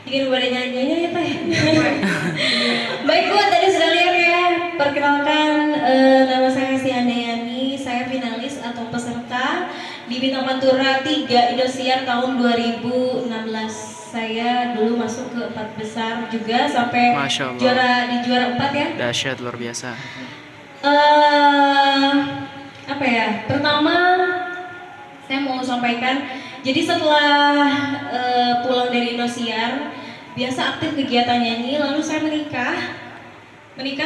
Ingin boleh nyanyinya ya Teh. Baik Bu, tadi sudah lihat ya. Perkenalkan nama saya Hesti Handayani. Saya finalis atau peserta di Bintang Pantura 3 Indosiar tahun 2016. Saya dulu masuk ke 4 besar juga sampai di juara 4 ya. Dahsyat, luar biasa. Apa ya? Pertama saya mau sampaikan, jadi setelah pulang dari Indosiar, biasa aktif kegiatan nyanyi, lalu saya menikah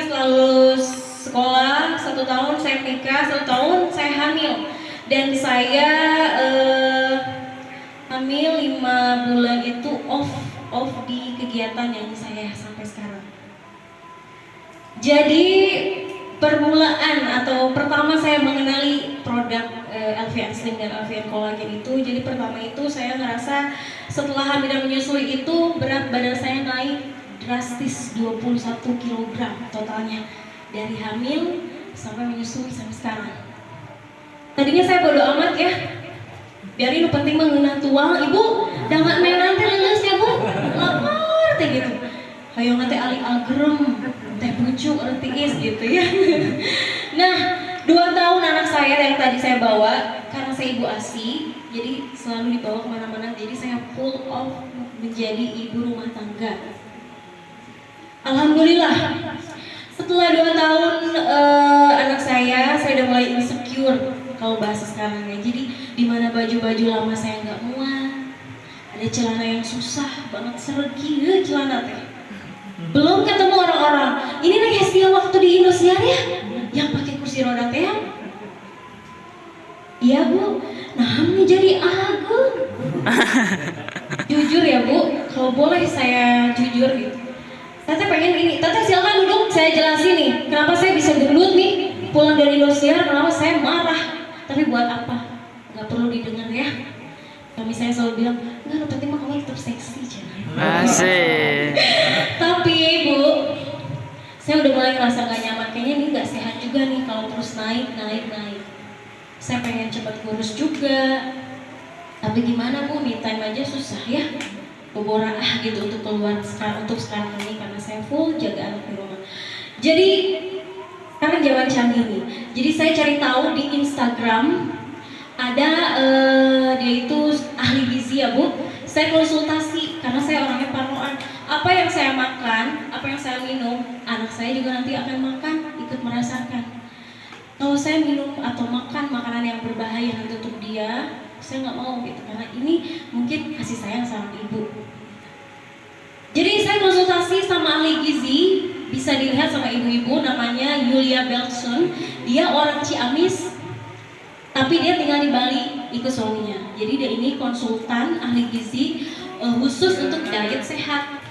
selalu sekolah, 1 tahun saya menikah, 1 tahun saya hamil, dan saya hamil 5 bulan itu off di kegiatan nyanyi saya sampai sekarang. Jadi permulaan atau pertama saya mengenali produk LVN Slim dan LVN Collagen itu, jadi pertama itu saya ngerasa setelah hamil dan menyusui itu berat badan saya naik drastis 21 kg totalnya dari hamil sampai menyusui sampai sekarang. Tadinya saya bodo amat ya, biarin lu penting mengenal tuang, ibu jangan main nanti lulus ya bu, lapar teh gitu. Hayo nanti ali agrem, teh pucuk, tiis gitu ya. Nah, 2 tahun anak saya yang tadi saya bawa, karena saya ibu ASI, jadi selalu dibawa kemana-mana, jadi saya full off menjadi ibu rumah tangga. Alhamdulillah, setelah 2 tahun anak saya udah mulai insecure kalau bahasa sekarang ya. Jadi dimana baju-baju lama saya nggak muat, ada celana yang susah banget sergi, celana teh. Belum ketemu orang-orang. Ini nih Hesti yang waktu di Indosiar ya, yang pakai kursi roda teh. Iya bu, nah ini jadi agung. Jujur ya bu, kalau boleh saya jujur gitu. Tete pengen ini, Tete silakan duduk, saya jelasin nih. Kenapa saya bisa gendut nih, pulang dari Indosiar, kenapa saya marah. Tapi buat apa? Gak perlu didengar ya. Kami saya selalu bilang, enggak, yang penting mah kamu tetap seksi jangan. Asik. Tapi Bu, saya udah mulai ngerasa gak nyaman. Kayaknya ini gak sehat juga nih kalau terus naik. Saya pengen cepat kurus juga. Tapi gimana Bu, me time aja susah ya. Bobora gitu untuk keluar untuk sekarang ini karena saya full jaga anak di rumah. Jadi sekarang zaman canggih nih. Jadi saya cari tahu di Instagram ada dia itu ahli gizi ya Bu. Saya konsultasi karena saya orangnya parnoan. Apa yang saya makan, apa yang saya minum, anak saya juga nanti akan makan, ikut merasakan. Kalau saya minum atau makan makanan yang berbahaya nanti untuk dia, saya nggak mau gitu karena ini mungkin kasih sayang sama ibu. Jadi saya konsultasi sama ahli gizi, bisa dilihat sama ibu-ibu, namanya Yulia Beltson. Dia orang Ciamis, tapi dia tinggal di Bali ikut suaminya. Jadi dia ini konsultan ahli gizi khusus untuk diet sehat.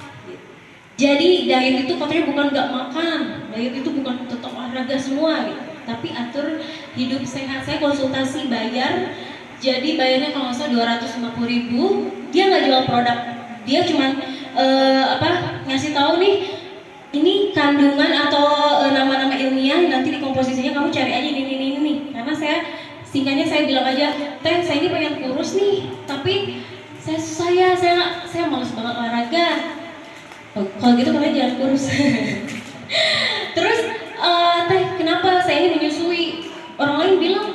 Jadi diet itu katanya bukan nggak makan, diet itu bukan tetap olahraga semua gitu. Tapi atur hidup sehat. Saya konsultasi bayar. Jadi bayarnya kalau nggak salah 250.000. Dia nggak jual produk, dia cuman ngasih tahu nih, ini kandungan atau nama-nama ilmiah nanti di komposisinya kamu cari aja ini. Karena singkatnya saya bilang aja, Teh saya ini pengen kurus nih, tapi saya susah ya, saya malas banget olahraga. Kalau gitu kalian jangan kurus. Terus Teh kenapa saya ini menyusui? Orang lain bilang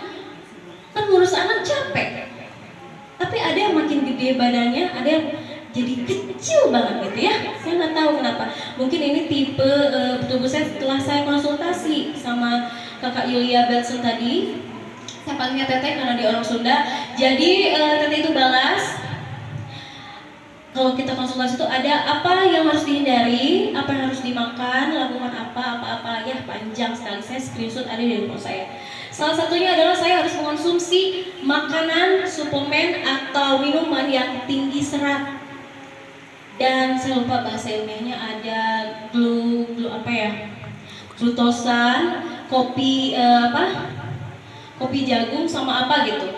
kan ngurus anak capek, tapi ada yang makin gede badannya, ada yang jadi kecil banget gitu ya. Saya nggak tahu kenapa. Mungkin ini tipe tubuh saya. Setelah saya konsultasi sama kakak Yulia Beltson tadi, saya panggilnya Teteh karena dia orang Sunda. Jadi Teteh itu balas, kalau kita konsultasi itu ada apa yang harus dihindari, apa yang harus dimakan, lakukan apa ya, panjang sekali. Saya screenshot ada di handphone saya. Salah satunya adalah saya harus mengonsumsi makanan, suplemen atau minuman yang tinggi serat. Dan saya lupa bahasa ilmiahnya, ada glutosan, kopi kopi jagung sama apa gitu.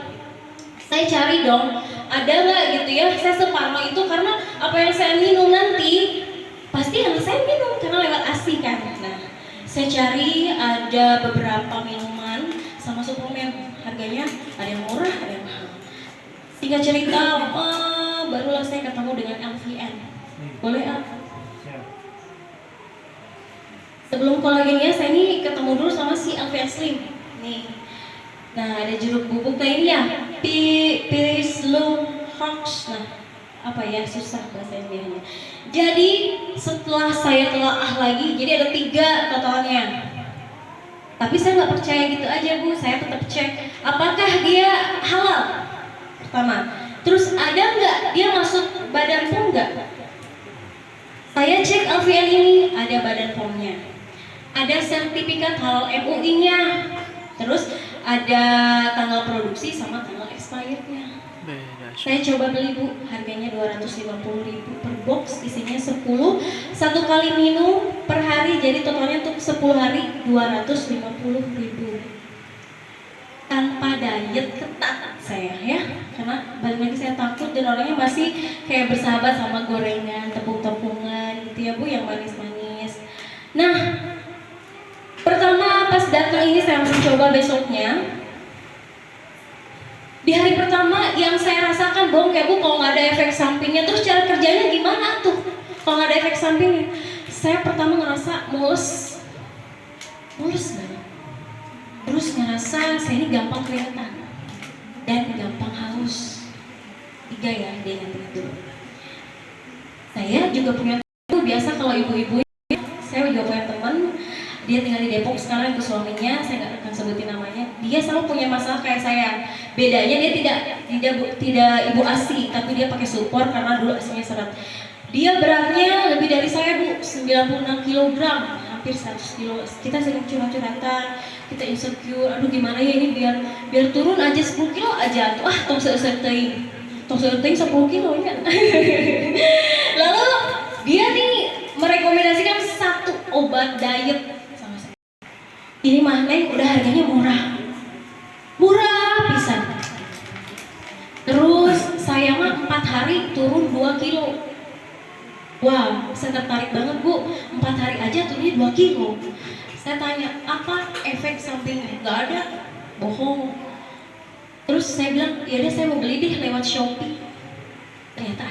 Saya cari dong, ada nggak gitu ya. Saya separno itu karena apa yang saya minum nanti pasti anak saya minum karena lewat ASI kan. Nah, saya cari ada beberapa minuman sama suplemen, harganya ada yang murah, ada yang mahal. Singkat cerita, barulah saya ketemu dengan LVN. Boleh ah? Sebelum kolagennya saya ini ketemu dulu sama si LVN Slim. Nih. Nah, ada jeruk bubuknya ini ya. Pislu Hawks. Nah, apa ya, susah bahasa Indianya. Jadi setelah saya telaah lagi, jadi ada 3 totalnya. Tapi saya nggak percaya gitu aja Bu, saya tetap cek apakah dia halal pertama. Terus ada nggak dia masuk Badan POM nggak? Saya cek LVN ini ada Badan POM-nya, ada sertifikat halal MUI-nya, terus ada tanggal produksi sama tanggal expirednya. Beda. Saya coba beli Bu, harganya 250.000 per box, isinya 10, 1 kali minum per hari, jadi totalnya untuk 10 hari 250.000. Tanpa diet ketat saya ya, karena balik lagi saya takut dan orangnya masih kayak bersahabat sama gorengan, tepung-tepungan gitu ya Bu, yang manis-manis. Nah, pertama pas datang ini saya langsung coba besoknya. Di hari pertama yang saya rasakan bohong ya Bu, kalau nggak ada efek sampingnya. Terus cara kerjanya gimana tuh kalau nggak ada efek sampingnya? Saya pertama ngerasa mules banget. Terus ngerasa saya ini gampang keringetan dan gampang haus. 3 ya, dia yang itu. Saya juga punya teman, biasa kalau ibu-ibu, saya juga punya teman. Dia tinggal di Depok sekarang, itu suaminya, saya nggak akan sebutin namanya. Dia selalu punya masalah kayak saya. Bedanya dia tidak ibu ASI, tapi dia pakai support karena dulu asinya seret. Dia beratnya lebih dari saya Bu, 96 kg, hampir 100 kg. Kita sering curhat-curhatan, kita insecure. Aduh gimana ya ini biar turun aja 10 kg aja. Tong seuseuteuing 10 kg nya. Lalu dia nih merekomendasikan 1 obat diet. Ini mah Neng udah harganya murah pisan. Terus saya mah 4 hari turun 2 kilo. Wow, saya tertarik banget Bu, 4 hari aja turunnya 2 kilo. Saya tanya, apa efek sampingnya? Gak ada, bohong. Terus saya bilang, ya udah saya mau beli deh lewat Shopee. Ternyata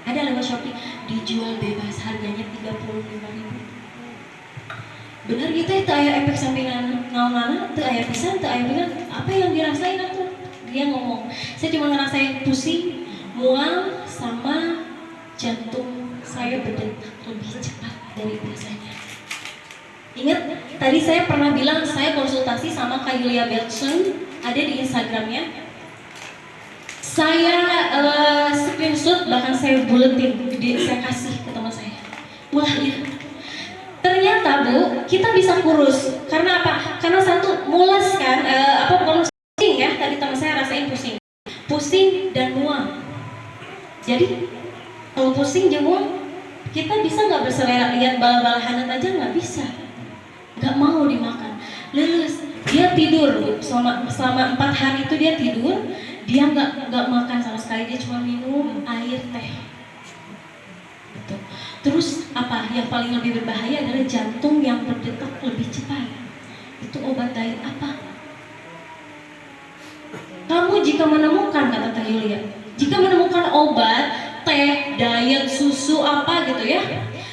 ada lewat Shopee, dijual bebas, harganya 35.000. Bener gitu ya, tak aya efek sampingan naon-naon, tak aya pisan, tak aya bener. Apa yang dirasain aku? Dia ngomong, saya cuma ngerasain pusing, mual, sama jantung saya berdetak lebih cepat dari biasanya. Ingat, tadi saya pernah bilang saya konsultasi sama Kak Yulia Belson, ada di Instagramnya. Saya screenshot, bahkan saya buletin, saya kasih ke teman saya. Wah ya, ternyata Bu, kita bisa kurus. Karena apa? Karena 1, mules kan, bukan pusing ya, tadi teman saya rasain pusing dan mual. Jadi kalau pusing dan mual, kita bisa nggak berselera, lihat bala-bala hangat aja nggak bisa, nggak mau dimakan. Lulus, dia tidur Bu, selama 4 hari itu dia tidur, dia nggak makan sama sekali, dia cuma minum air teh. Gitu. Terus apa yang paling lebih berbahaya adalah jantung yang berdetak lebih cepat. Itu obat diet apa? Kamu jika menemukan, kata Teh Yulia, jika menemukan obat, teh, diet, susu apa gitu ya,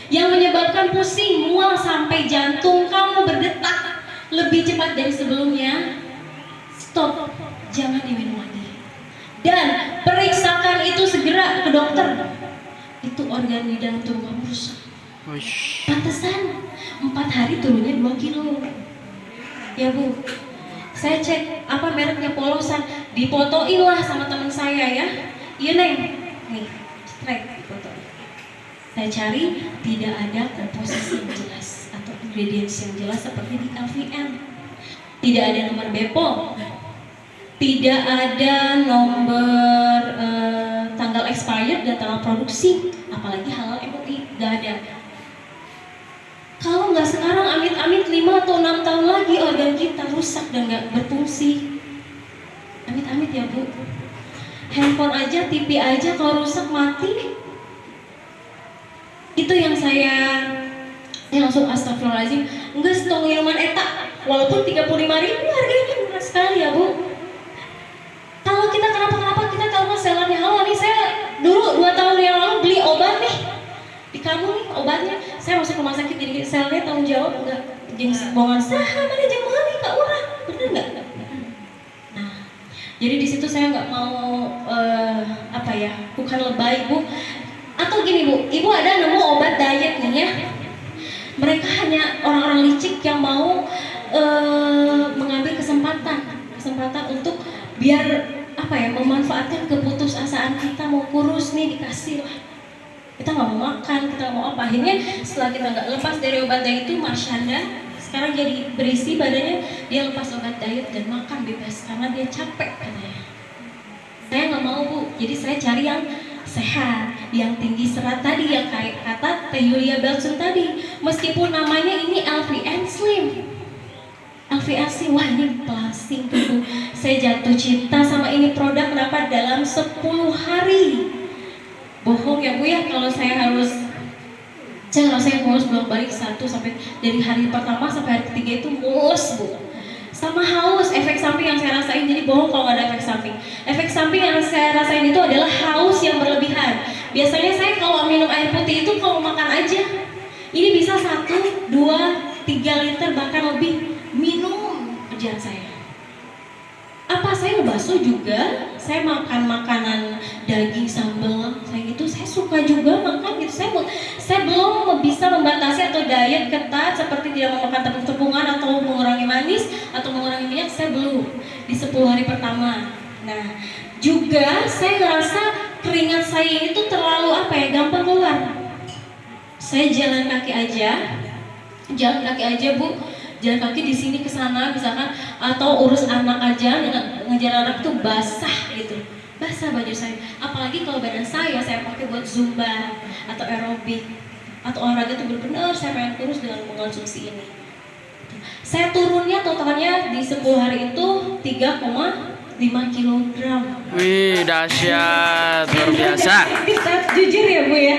yang menyebabkan pusing, mual sampai jantung kamu berdetak lebih cepat dari sebelumnya, stop, jangan diminum lagi. Dan periksakan itu segera ke dokter. Itu organ di jantung kamu rusak. Pantesan 4 hari turunnya 2 kilo. Ya Bu, saya cek apa mereknya polosan, difotoin lah sama teman saya ya. Iya Neng, nih, strike difotoin. Saya cari, tidak ada komposisi yang jelas atau ingredients yang jelas seperti di LVN. Tidak ada nomor BPOM, tidak ada nomor tanggal expired dan tanggal produksi, apalagi halal MUI, gak ada. Kalau nggak sekarang, amit-amit 5 atau 6 tahun lagi organ kita rusak dan nggak berfungsi. Amit-amit ya Bu. Handphone aja, TV aja kalau rusak mati. Itu yang saya langsung astagfirullahaladzim. Enggak, setong minuman eta, walaupun 35.000 harganya murah sekali ya Bu. Kalau kita kenapa-kenapa, kita tahu kan sellernya halal nih. Saya 2 kamu nih obatnya. Saya masuk rumah sakit jadi saya lihat tanggung jawab enggak jeung bohongan saha mana jeung meuli ka urang. Bener enggak? Nah, jadi di situ saya nggak mau bukan lebay Bu. Atau gini Bu, Ibu ada nemu obat diet nih ya. Mereka hanya orang-orang licik yang mau mengambil kesempatan untuk biar memanfaatkan keputusasaan kita mau kurus nih, dikasih lah. Kita nggak mau makan, kita nggak mau apa. Akhirnya setelah kita nggak lepas dari obat diet itu, Marsyanda sekarang jadi berisi badannya, dia lepas obat diet dan makan bebas karena dia capek katanya. Saya nggak mau Bu, jadi saya cari yang sehat, yang tinggi serat tadi, yang kayak kata Teh Yulia Belsun tadi. Meskipun namanya ini LVN Slim, LVN Slim, wah ini plasing tuh. Saya jatuh cinta sama ini produk kenapa dalam 10 hari. Bohong ya Bu ya kalau saya harus bolak-balik dari hari pertama sampai hari ketiga itu mulus Bu. Sama haus, efek samping yang saya rasain, jadi bohong kalau nggak ada efek samping. Efek samping yang saya rasain itu adalah haus yang berlebihan. Biasanya saya kalau minum air putih itu kalau makan aja. Ini bisa 1, 2, 3 liter bahkan lebih minum kerjaan saya. Apa saya ngebasuh juga, saya makan makanan daging sambal, saya suka juga makan gitu. Saya belum bisa membatasi atau diet ketat seperti tidak memakan tepung-tepungan atau mengurangi manis atau mengurangi minyak, saya belum di 10 hari pertama. Nah, juga saya ngerasa keringat saya itu terlalu gampang keluar. Saya jalan kaki aja Bu. Jalan kaki di sini ke sana misalkan, atau urus anak aja, ngejar anak tuh basah gitu, basah baju saya. Apalagi kalau badan saya pakai buat zumba atau aerobik atau olahraga tuh bener-bener saya pengen kurus dengan mengonsumsi ini. Saya turunnya totalnya di 10 hari itu 3,5 kilogram. Wih, dahsyat, luar biasa. Jujur ya Bu ya.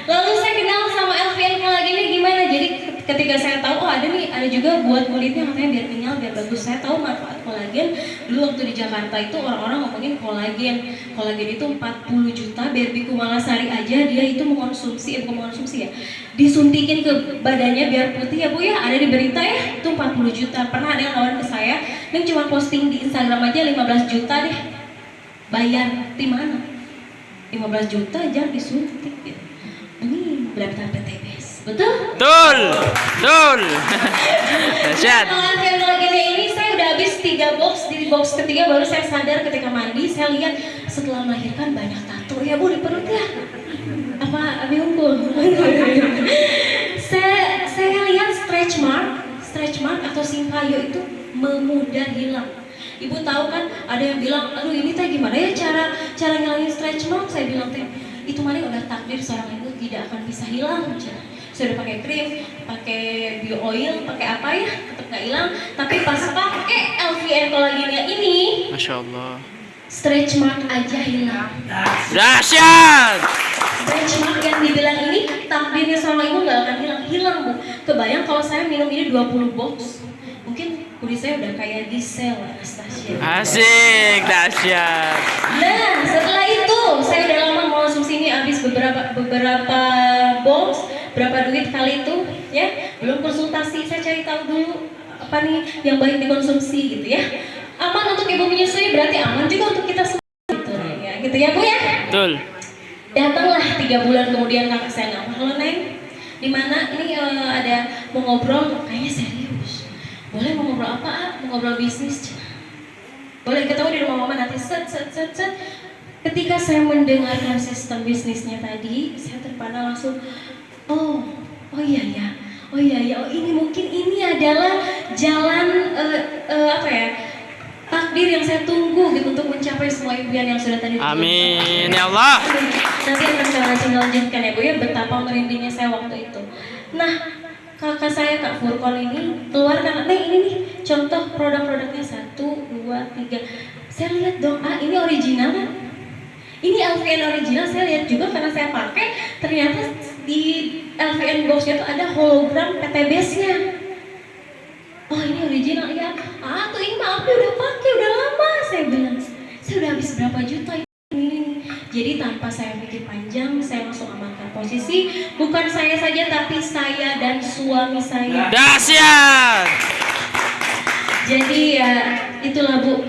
Lalu saya kenal sama LVN Collagen ini gimana? Jadi ketika saya tahu ada juga buat kulitnya katanya biar kenyal, biar bagus. Saya tahu manfaat kolagen. Dulu waktu di Jakarta itu orang-orang ngomongin kolagen. Kolagen itu 40 juta, Barbie Kumalasari aja dia itu disuntikin ke badannya biar putih ya Bu ya. Ada di berita ya, itu 40 juta. Pernah ada yang nawarin ke saya, yang cuma posting di Instagram aja 15 juta deh. Bayar di mana? 15 juta aja disuntik gitu. Ini berapa PTBS? Betul? Betul. Dahsyat. Kalau kolagen ini saya udah habis 3 box. Di box ketiga baru saya sadar ketika mandi. Saya lihat setelah melahirkan banyak tato ya Bu di perut ya. Apa abi unggul? saya lihat stretch mark atau singkayo itu memudah hilang. Ibu tahu kan ada yang bilang, aduh ini teh gimana ya cara ngilangin stretch mark? Saya bilang teh itu mana udah takdir seorang ibu tidak akan bisa hilang. Saya udah pakai krim, pakai bio oil, pakai apa ya, tetap nggak hilang. Tapi pas pakai LVN Collagennya ini, Masya Allah, stretch mark aja hilang. dahsyat. Stretch mark yang dibilang ini takdirnya seorang ibu nggak akan hilang Bu. Kebayang kalau saya minum ini 20 box, mungkin kulit saya udah kayak Giselle Anastasia. Asik, dahsyat. Nah, setelah itu saya udah lama mengonsumsi ini, habis beberapa box, berapa duit kali itu ya. Belum konsultasi, saya cari tahu dulu apa nih yang baik dikonsumsi gitu ya. Aman untuk ibu menyusui berarti aman juga untuk kita semua gitu ya Bu ya. Betul. Datanglah 3 bulan kemudian kakak saya ngomong, halo Neng, dimana ini ada mau ngobrol, kayaknya serius. Boleh mau ngobrol apa? Mau ngobrol bisnis. Boleh ketemu di rumah mama nanti. Set. Ketika saya mendengarkan sistem bisnisnya tadi, saya terpana langsung, oh iya, ini mungkin ini adalah jalan takdir yang saya tunggu gitu untuk mencapai semua impian yang sudah tadi. Amin ya Allah. Nanti akan saya lanjutkan ya Bu ya, betapa merindingnya saya waktu itu. Nah, kakak saya Kak Furkon ini keluar karena ini nih contoh produk-produknya 1, 2, 3. Saya lihat dong, ini original kan? Ini LVN original, saya lihat juga karena saya pakai, ternyata di LVN boxnya tuh ada hologram PTBS-nya. Oh ini original ya? Tuh ini mah aku udah pakai, udah lama. Saya bilang, saya udah habis berapa juta ini. Jadi tanpa saya pikir panjang, saya langsung amankan posisi. Bukan saya saja, tapi saya dan suami saya. Dahsyat. Jadi ya itulah Bu.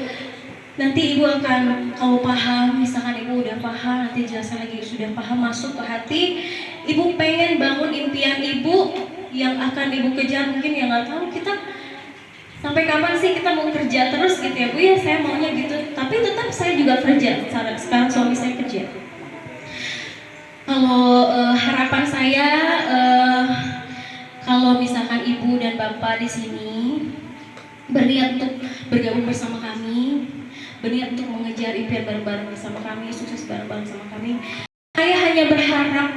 Nanti Ibu akan, kalau paham, misalkan Ibu udah paham, nanti jelasin lagi sudah paham, masuk ke hati. Ibu pengen bangun impian Ibu yang akan Ibu kejar, mungkin yang nggak tahu kita sampai kapan sih kita mau kerja terus gitu ya Bu ya, saya maunya gitu. Tapi tetap saya juga kerja, sekarang suami saya kerja. Kalau harapan saya, kalau misalkan Ibu dan Bapak di sini berniat untuk bergabung bersama kami, berniat untuk mengejar impian bareng-bareng bersama kami, sukses bareng-bareng sama kami. Saya hanya berharap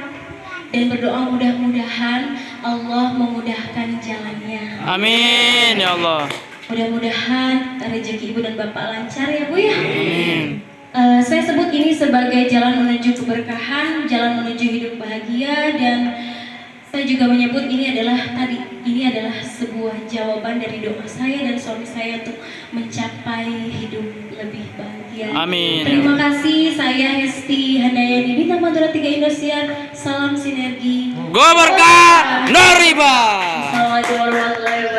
dan berdoa mudah-mudahan Allah memudahkan jalannya. Amin ya Allah. Mudah-mudahan rezeki Ibu dan Bapak lancar ya Bu ya. Amin. Saya sebut ini sebagai jalan menuju keberkahan, jalan menuju hidup bahagia, dan saya juga menyebut ini adalah sebuah jawaban dari doa saya dan suami saya untuk mencapai hidup lebih bahagia. Amin. Terima kasih, saya Hesti Handayani, Bintang Pantura 3 Indosiar. Salam sinergi. Go berkah, no riba. Assalamualaikum warahmatullahi wabarakatuh.